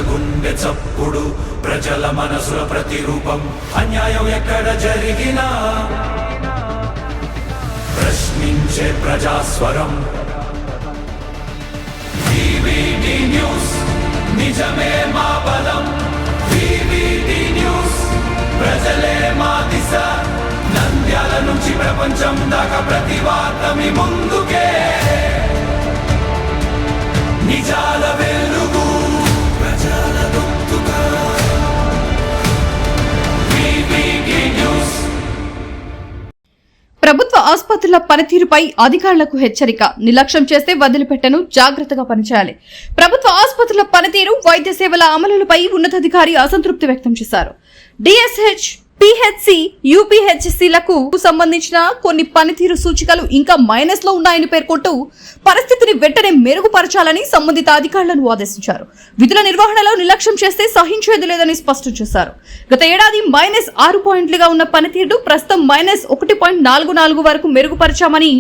గుండె చప్పుడు ప్రజల మనసుల ప్రతిరూపం అన్యాయం ఎక్కడ జరిగినా ప్రశ్నించే ప్రజాస్వరం వివిడి న్యూస్ నిజమే మా బలం వివిడి న్యూస్ ప్రజలే మా దిశ నంద్యాల నుంచి ప్రపంచం దాకా ప్రతి వార్త మీ ముందుకే నిజాల వెలుగు ప్రజల గొంతుగా వివిడి న్యూస్. ప్రభుత్వ ఆసుపత్రుల పనితీరుపై అధికారులకు హెచ్చరిక. నిర్లక్ష్యం చేస్తే వదిలిపెట్టను, జాగ్రత్తగా పనిచేయాలి. ప్రభుత్వ ఆసుపత్రుల పనితీరు, వైద్య సేవల అమలులపై ఉన్నతాధికారి అసంతృప్తి వ్యక్తం చేశారు. డిఎస్హెచ్, పిహెచ్సి, యూపీహెచ్సిలకు సంబంధించిన కొన్ని పనితీరు సూచికలు ఇంకా మైనస్ లో ఉన్నాయని పేర్కొంటూ పరిస్థితిని వెంటనే మెరుగుపరచాలని సంబంధిత అధికారులను ఆదేశించారు. విధుల నిర్వహణలో నిర్లక్ష్యం చేస్తే సహించేది లేదని స్పష్టం చేశారు. గత ఏడాది -6 పాయింట్లుగా ఉన్న పనితీరు ప్రస్తుతం -1.44 వరకు మెరుగుపరచామని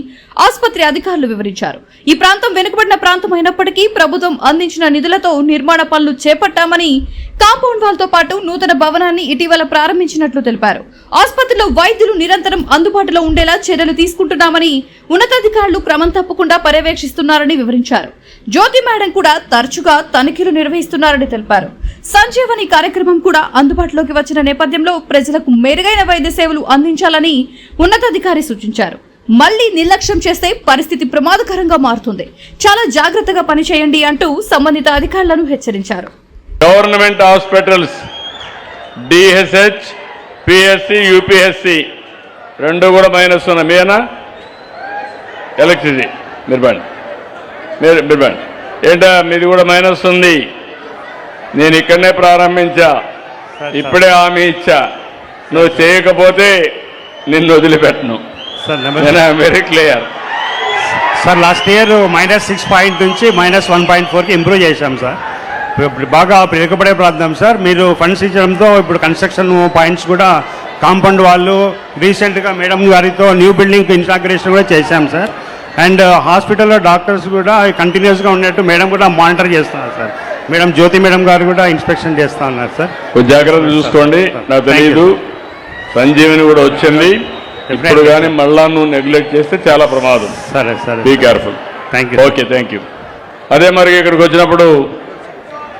ఆసుపత్రి అధికారులు వివరించారు. ఈ ప్రాంతం వెనుకబడిన ప్రాంతం అయినప్పటికీ ప్రభుత్వం అందించిన నిధులతో నిర్మాణ పనులు చేపట్టామని, కాంపౌండ్ వాల్ తో పాటు నూతన భవనాన్ని ఇటీవల ప్రారంభించినట్లు తెలిపారు. ఆసుపత్రిలో వైద్యులు నిరంతరం అందుబాటులో ఉండేలా చర్యలు తీసుకుంటున్నామని, ఉన్నతాధికారులు క్రమం తప్పకుండా పర్యవేక్షిస్తున్నారని వివరించారు. జ్యోతి మేడం కూడా తరచుగా తనిఖీలు నిర్వహిస్తున్నారని తెలిపారు. సంజీవని కార్యక్రమం కూడా అందుబాటులోకి వచ్చిన నేపథ్యంలో ప్రజలకు మెరుగైన వైద్య సేవలు అందించాలని ఉన్నతాధికారి సూచించారు. మళ్లీ నిర్లక్ష్యం చేస్తే పరిస్థితి ప్రమాదకరంగా మారుతుంది. చాలా జాగ్రత్తగా పనిచేయండి అంటూ సంబంధిత అధికారులను హెచ్చరించారు. గవర్నమెంట్ హాస్పిటల్స్ డిహెచ్హెచ్, పిహెచ్సి, యూపీహెచ్సి రెండు కూడా మైనస్ ఉన్న మీనా ఎలక్ట్రిసిటీ మీరు ఏంటా మీది కూడా మైనస్ ఉంది. నేను ఇక్కడనే ప్రారంభించా, ఇప్పుడే హామీ ఇచ్చా, నువ్వు చేయకపోతే నిన్ను వదిలిపెట్టను. Very clear sir. Last year -6 నుంచి -1.4కి ఇంప్రూవ్ చేశాం సార్. బాగా వెనుకబడే ప్రాంతం సార్. మీరు ఫండ్స్ ఇచ్చడంతో ఇప్పుడు కన్స్ట్రక్షన్ పాయింట్స్ కూడా, కాంపౌండ్ వాళ్ళు రీసెంట్గా మేడం గారితో న్యూ బిల్డింగ్ ఇన్స్టాగ్రేషన్ కూడా చేశాం సార్. అండ్ హాస్పిటల్లో డాక్టర్స్ కూడా కంటిన్యూస్గా ఉన్నట్టు మేడం కూడా మానిటర్ చేస్తున్నారు సార్. మేడం జ్యోతి మేడం గారు కూడా ఇన్స్పెక్షన్ చేస్తా ఉన్నారు సార్. జాగ్రత్త చూసుకోండి. నాకు తెలియదు, సంజీవిని కూడా వచ్చింది ఇప్పుడు, కానీ మళ్ళా నువ్వు నెగ్లెక్ట్ చేస్తే చాలా ప్రమాదం. సరే సరే, be careful. Thank you. Okay, thank you. అదే మరి ఇక్కడికి వచ్చినప్పుడు